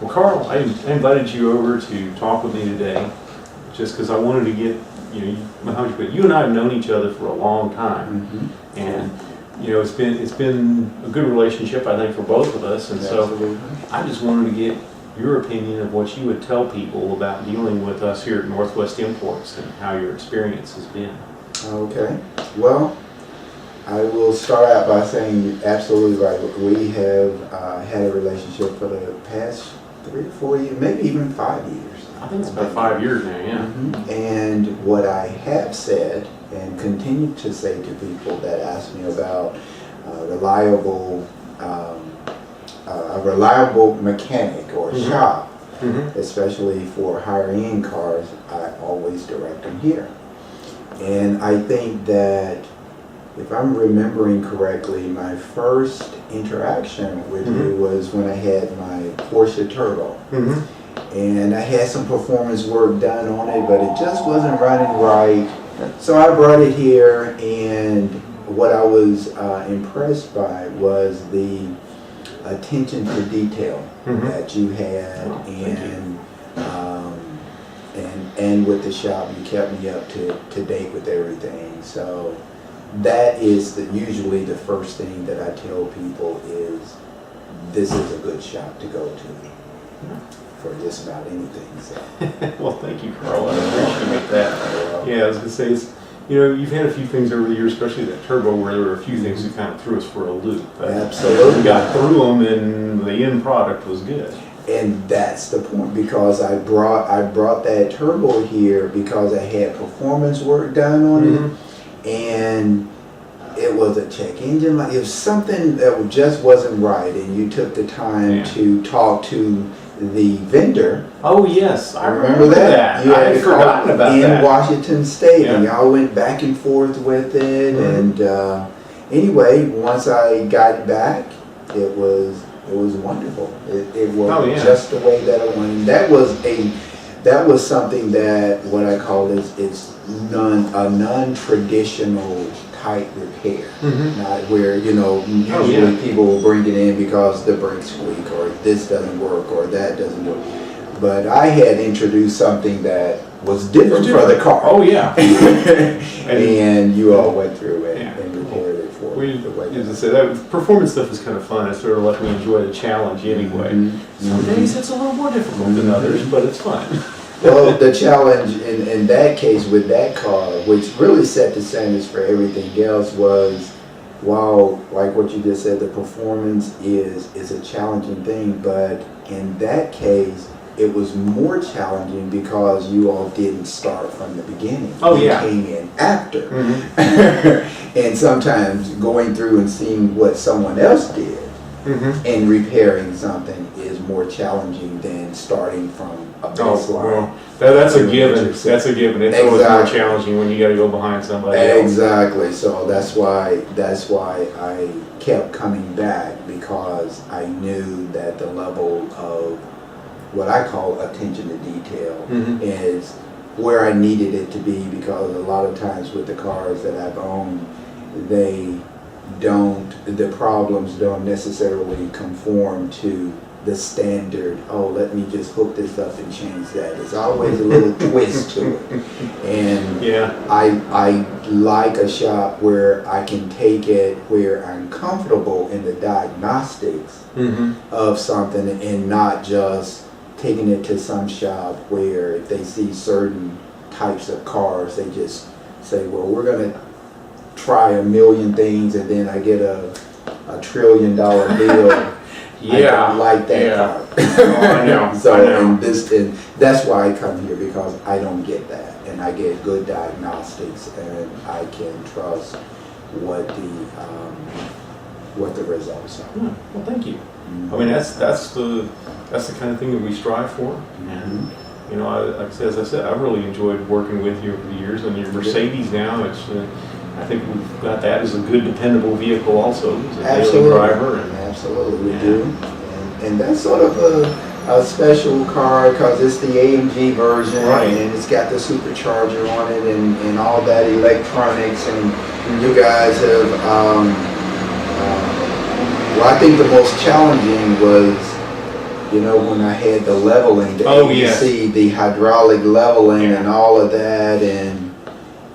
Well, Carl, I invited you over to talk with me today just because I wanted to get, how would you put it? You and I have known each other for a long time, and it's been a good relationship, I think, for both of us, and so I just wanted to get your opinion of what you would tell people about dealing with us here at Northwest Imports and how your experience has been. Okay. Well, I will start out by saying you're absolutely right. We have had a relationship for the past 3 or 4 years, maybe even 5 years. I think it's about 5 years now, yeah. And what I have said and continue to say to people that ask me about a reliable mechanic or shop, especially for higher end cars, I always direct them here. And I think that if I'm remembering correctly, my first interaction with you was when I had my Porsche Turbo. And I had some performance work done on it, but it just wasn't running right. So I brought it here, and what I was impressed by was the attention to detail that you had, and with the shop, you kept me up to date with everything. So that is usually the first thing that I tell people is this is a good shop to go to for just about anything. So. Well, thank you, Carl. I appreciate that. Yeah, I was going to say, you've had a few things over the years, especially that Turbo, where there were a few things that kind of threw us for a loop. But absolutely. We got through them, and the end product was good. And that's the point, because I brought that Turbo here because I had performance work done on it, and it was a check engine light. It was something that just wasn't right, and you took the time to talk to the vendor. Oh yes, I remember that. You I had forgotten about that. In Washington State, and y'all went back and forth with it. And anyway, once I got back, it was wonderful. It was just the way that I wanted. That was something that what I call is a non-traditional type repair. Not where usually people will bring it in because the brakes squeak or this doesn't work or that doesn't work. But I had introduced something that was different for the car. Oh yeah. And you all went through it and repaired it for the way. As I said, that performance stuff is kind of fun. It sort of let me enjoy the challenge anyway. Some days it's a little more difficult than others, but it's fun. Well, the challenge in that case with that car, which really set the standards for everything else, was while, like what you just said, the performance is a challenging thing, but in that case, it was more challenging because you all didn't start from the beginning. You came in after. And sometimes going through and seeing what someone else did and repairing something is more challenging than starting from a baseline. That's a given. That's a given. It's always more challenging when you got to go behind somebody else. Exactly. So that's why I kept coming back, because I knew that the level of what I call attention to detail is where I needed it to be, because a lot of times with the cars that I've owned, the problems don't necessarily conform to the standard, let me just hook this up and change that. There's always a little twist to it. And I like a shop where I can take it where I'm comfortable in the diagnostics of something, and not just taking it to some shop where if they see certain types of cars, they just say, well, we're going to try a million things, and then I get a $1 trillion bill. I don't like that car. I know. So I know. And that's why I come here, because I don't get that, and I get good diagnostics, and I can trust what the results are. Well, thank you. I mean, that's the kind of thing that we strive for. And as I said, I've really enjoyed working with you over the years. And your Mercedes now, I think we've got that as a good, dependable vehicle also as a daily driver. Absolutely, we do. And that's sort of a special car because it's the AMG version, and it's got the supercharger on it and all that electronics. And you guys have, well, I think the most challenging was you know, when I had the leveling, the Oh, ABC, yes. the hydraulic leveling Yeah. and all of that, and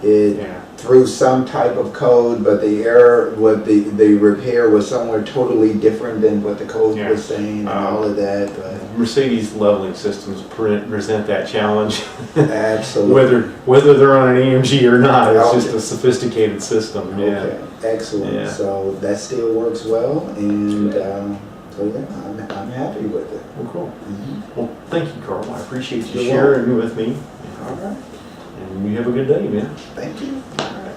it Yeah. through some type of code, but the error with the repair was somewhere totally different than what the code Yeah. was saying and all of that. But Mercedes leveling systems present that challenge. absolutely. Whether they're on an AMG or not, it's Okay. just a sophisticated system. Yeah. Okay, excellent. Yeah. So that still works well, and so yeah, I'm happy with it. Well, cool. Mhm. Well, thank you, Carl. I appreciate you You're sharing with me. All right, And you have a good day, man. thank you. All right.